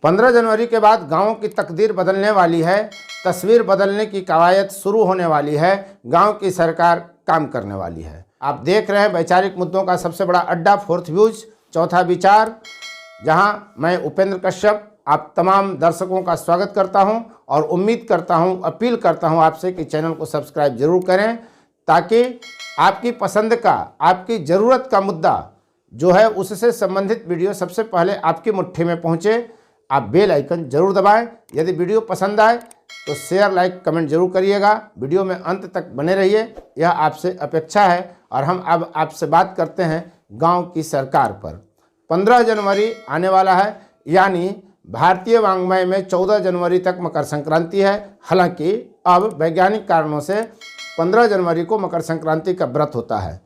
15 जनवरी के बाद गांवों की तकदीर बदलने वाली है, तस्वीर बदलने की कवायद शुरू होने वाली है, गांव की सरकार काम करने वाली है। आप देख रहे हैं वैचारिक मुद्दों का सबसे बड़ा अड्डा फोर्थ व्यूज चौथा विचार, जहां मैं उपेंद्र कश्यप आप तमाम दर्शकों का स्वागत करता हूं और उम्मीद करता हूं, अपील करता हूं आपसे कि चैनल को सब्सक्राइब जरूर करें, ताकि आपकी पसंद का, आपकी ज़रूरत का मुद्दा जो है उससे संबंधित वीडियो सबसे पहले आपकी मुट्ठी में पहुंचे। आप बेल आइकन जरूर दबाएं। यदि वीडियो पसंद आए तो शेयर, लाइक, कमेंट जरूर करिएगा। वीडियो में अंत तक बने रहिए, यह आपसे अपेक्षा है। और हम अब आपसे बात करते हैं गांव की सरकार पर। 15 जनवरी आने वाला है, यानी भारतीय वांग्मय में 14 जनवरी तक मकर संक्रांति है। हालांकि अब वैज्ञानिक कारणों से 15 जनवरी को मकर संक्रांति का व्रत होता है।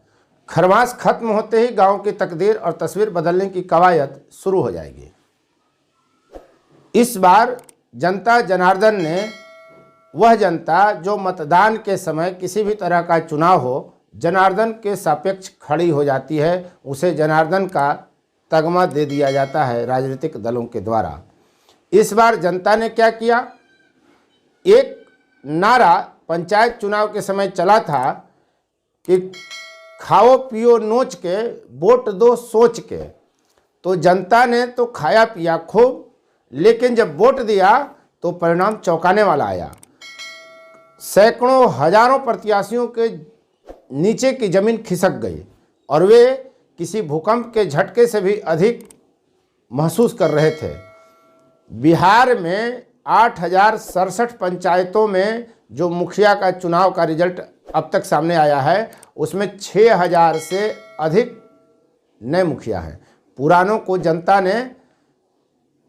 खरमास खत्म होते ही गांव की तकदीर और तस्वीर बदलने की कवायद शुरू हो जाएगी। इस बार जनता जनार्दन ने, वह जनता जो मतदान के समय किसी भी तरह का चुनाव हो जनार्दन के सापेक्ष खड़ी हो जाती है, उसे जनार्दन का तगमा दे दिया जाता है राजनीतिक दलों के द्वारा। इस बार जनता ने क्या किया? एक नारा पंचायत चुनाव के समय चला था कि खाओ पियो नोच के, वोट दो सोच के। तो जनता ने तो खाया पिया खूब, लेकिन जब वोट दिया तो परिणाम चौंकाने वाला आया। सैकड़ों हजारों प्रत्याशियों के नीचे की जमीन खिसक गई और वे किसी भूकंप के झटके से भी अधिक महसूस कर रहे थे। बिहार में 8,067 पंचायतों में जो मुखिया का चुनाव का रिजल्ट अब तक सामने आया है, उसमें 6,000 से अधिक नए मुखिया हैं। पुरानों को जनता ने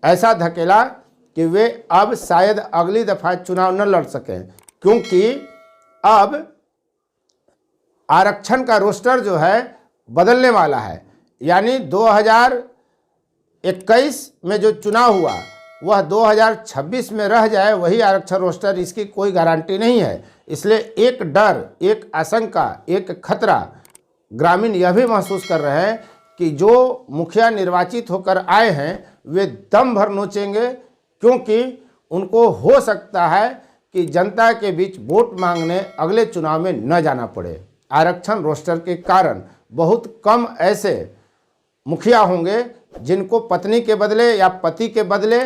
ऐसा धकेला कि वे अब शायद अगली दफा चुनाव न लड़ सकें, क्योंकि अब आरक्षण का रोस्टर जो है बदलने वाला है। यानी 2021 में जो चुनाव हुआ वह 2026 में रह जाए, वही आरक्षण रोस्टर, इसकी कोई गारंटी नहीं है। इसलिए एक डर, एक आशंका, एक खतरा ग्रामीण यह भी महसूस कर रहे हैं कि जो मुखिया निर्वाचित होकर आए हैं वे दम भर नोचेंगे, क्योंकि उनको हो सकता है कि जनता के बीच वोट मांगने अगले चुनाव में न जाना पड़े। आरक्षण रोस्टर के कारण बहुत कम ऐसे मुखिया होंगे जिनको पत्नी के बदले या पति के बदले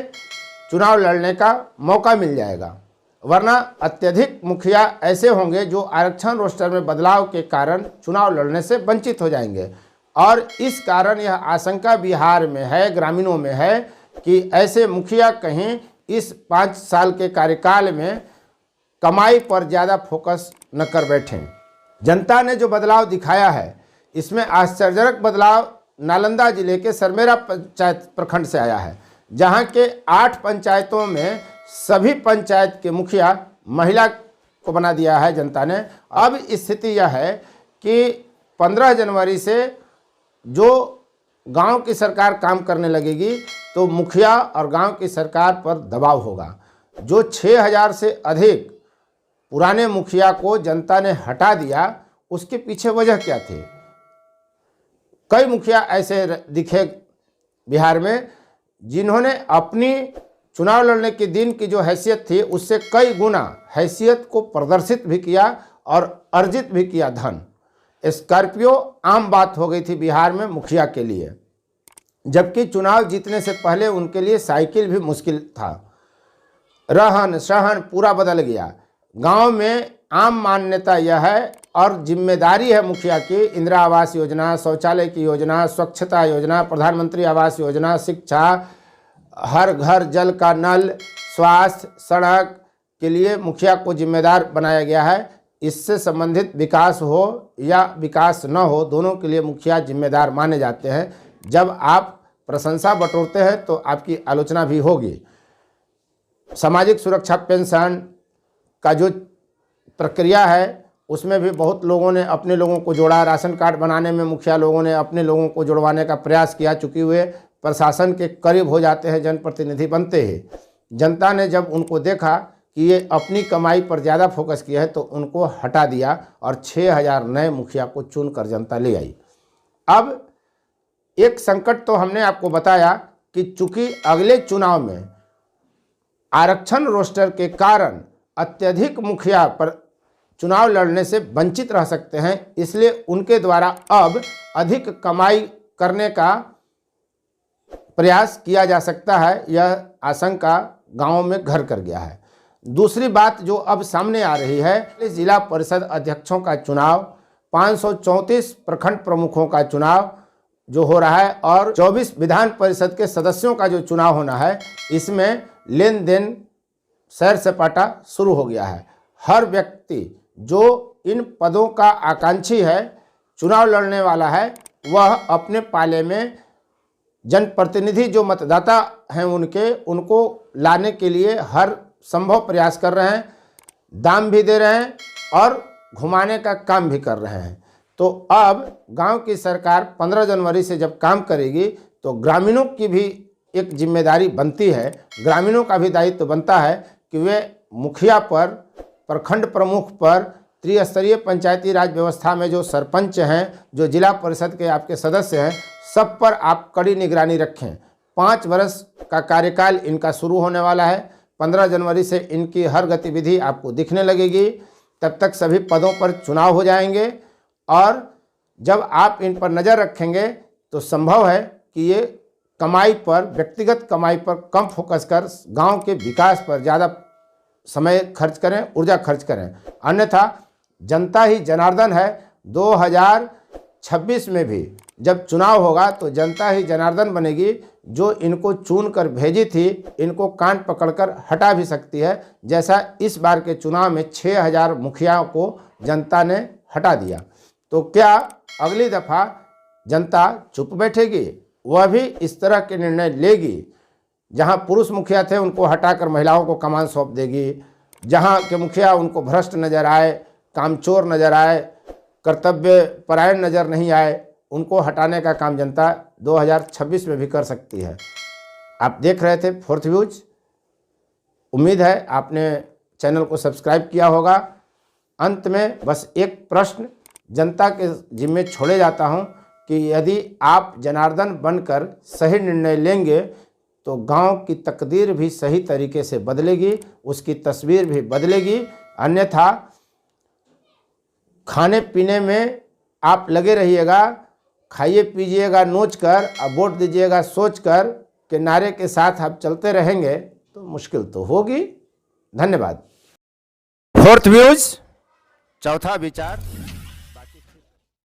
चुनाव लड़ने का मौका मिल जाएगा, वरना अत्यधिक मुखिया ऐसे होंगे जो आरक्षण रोस्टर में बदलाव के कारण चुनाव लड़ने से वंचित हो जाएंगे। और इस कारण यह आशंका बिहार में है, ग्रामीणों में है कि ऐसे मुखिया कहीं इस 5 साल के कार्यकाल में कमाई पर ज़्यादा फोकस न कर बैठें। जनता ने जो बदलाव दिखाया है, इसमें आश्चर्यजनक बदलाव नालंदा जिले के सरमेरा पंचायत प्रखंड से आया है, जहां के 8 पंचायतों में सभी पंचायत के मुखिया महिला को बना दिया है जनता ने। अब स्थिति यह है कि 15 जनवरी से जो गांव की सरकार काम करने लगेगी तो मुखिया और गांव की सरकार पर दबाव होगा। जो 6,000 से अधिक पुराने मुखिया को जनता ने हटा दिया, उसके पीछे वजह क्या थी? कई मुखिया ऐसे दिखे बिहार में जिन्होंने अपनी चुनाव लड़ने के दिन की जो हैसियत थी उससे कई गुना हैसियत को प्रदर्शित भी किया और अर्जित भी किया धन। स्कॉर्पियो आम बात हो गई थी बिहार में मुखिया के लिए, जबकि चुनाव जीतने से पहले उनके लिए साइकिल भी मुश्किल था। रहन सहन पूरा बदल गया। गांव में आम मान्यता यह है और जिम्मेदारी है मुखिया की, इंदिरा आवास योजना, शौचालय की योजना, स्वच्छता योजना, प्रधानमंत्री आवास योजना, शिक्षा, हर घर जल का नल, स्वास्थ्य, सड़क के लिए मुखिया को जिम्मेदार बनाया गया है। इससे संबंधित विकास हो या विकास न हो, दोनों के लिए मुखिया जिम्मेदार माने जाते हैं। जब आप प्रशंसा बटोरते हैं तो आपकी आलोचना भी होगी। सामाजिक सुरक्षा पेंशन का जो प्रक्रिया है उसमें भी बहुत लोगों ने अपने लोगों को जोड़ा। राशन कार्ड बनाने में मुखिया लोगों ने अपने लोगों को जुड़वाने का प्रयास किया। चूँकि वे प्रशासन के करीब हो जाते हैं, जनप्रतिनिधि बनते ही, जनता ने जब उनको देखा कि ये अपनी कमाई पर ज़्यादा फोकस किया है तो उनको हटा दिया और 6,000 नए मुखिया को चुनकर जनता ले आई। अब एक संकट तो हमने आपको बताया कि चूंकि अगले चुनाव में आरक्षण रोस्टर के कारण अत्यधिक मुखिया पर चुनाव लड़ने से वंचित रह सकते हैं, इसलिए उनके द्वारा अब अधिक कमाई करने का प्रयास किया जा सकता है। यह आशंका गांवों में घर कर गया है। दूसरी बात जो अब सामने आ रही है, जिला परिषद अध्यक्षों का चुनाव, 534 प्रखंड प्रमुखों का चुनाव जो हो रहा है और 24 विधान परिषद के सदस्यों का जो चुनाव होना है, इसमें लेन देन सैर सपाटा शुरू हो गया है। हर व्यक्ति जो इन पदों का आकांक्षी है, चुनाव लड़ने वाला है, वह अपने पाले में जनप्रतिनिधि जो मतदाता हैं उनको लाने के लिए हर संभव प्रयास कर रहे हैं, दाम भी दे रहे हैं और घुमाने का काम भी कर रहे हैं। तो अब गांव की सरकार 15 जनवरी से जब काम करेगी तो ग्रामीणों की भी एक जिम्मेदारी बनती है, ग्रामीणों का भी दायित्व बनता है कि वे मुखिया पर, प्रखंड प्रमुख पर, त्रिस्तरीय पंचायती राज व्यवस्था में जो सरपंच हैं, जो जिला परिषद के आपके सदस्य हैं, सब पर आप कड़ी निगरानी रखें। 5 वर्ष का कार्यकाल इनका शुरू होने वाला है। 15 जनवरी से इनकी हर गतिविधि आपको दिखने लगेगी। तब तक सभी पदों पर चुनाव हो जाएंगे और जब आप इन पर नज़र रखेंगे तो संभव है कि ये कमाई पर, व्यक्तिगत कमाई पर कम फोकस कर गांव के विकास पर ज़्यादा समय खर्च करें, ऊर्जा खर्च करें। अन्यथा जनता ही जनार्दन है। 2026 में भी जब चुनाव होगा तो जनता ही जनार्दन बनेगी। जो इनको चुन कर भेजी थी, इनको कान पकड़कर हटा भी सकती है, जैसा इस बार के चुनाव में 6000 मुखियाओं को जनता ने हटा दिया। तो क्या अगली दफ़ा जनता चुप बैठेगी? वह भी इस तरह के निर्णय लेगी। जहां पुरुष मुखिया थे उनको हटाकर महिलाओं को कमान सौंप देगी। जहां के मुखिया उनको भ्रष्ट नज़र आए, कामचोर नज़र आए, कर्तव्य परायण नज़र नहीं आए, उनको हटाने का काम जनता 2026 में भी कर सकती है। आप देख रहे थे फोर्थ व्यूज। उम्मीद है आपने चैनल को सब्सक्राइब किया होगा। अंत में बस एक प्रश्न जनता के जिम्मे छोड़े जाता हूं कि यदि आप जनार्दन बनकर सही निर्णय लेंगे तो गांव की तकदीर भी सही तरीके से बदलेगी, उसकी तस्वीर भी बदलेगी। अन्यथा खाने पीने में आप लगे रहिएगा, खाइए पीजिएगा नोच कर, अब वोट दीजिएगा सोच कर के नारे के साथ आप चलते रहेंगे तो मुश्किल तो होगी। धन्यवाद। फोर्थ व्यूज, चौथा विचार।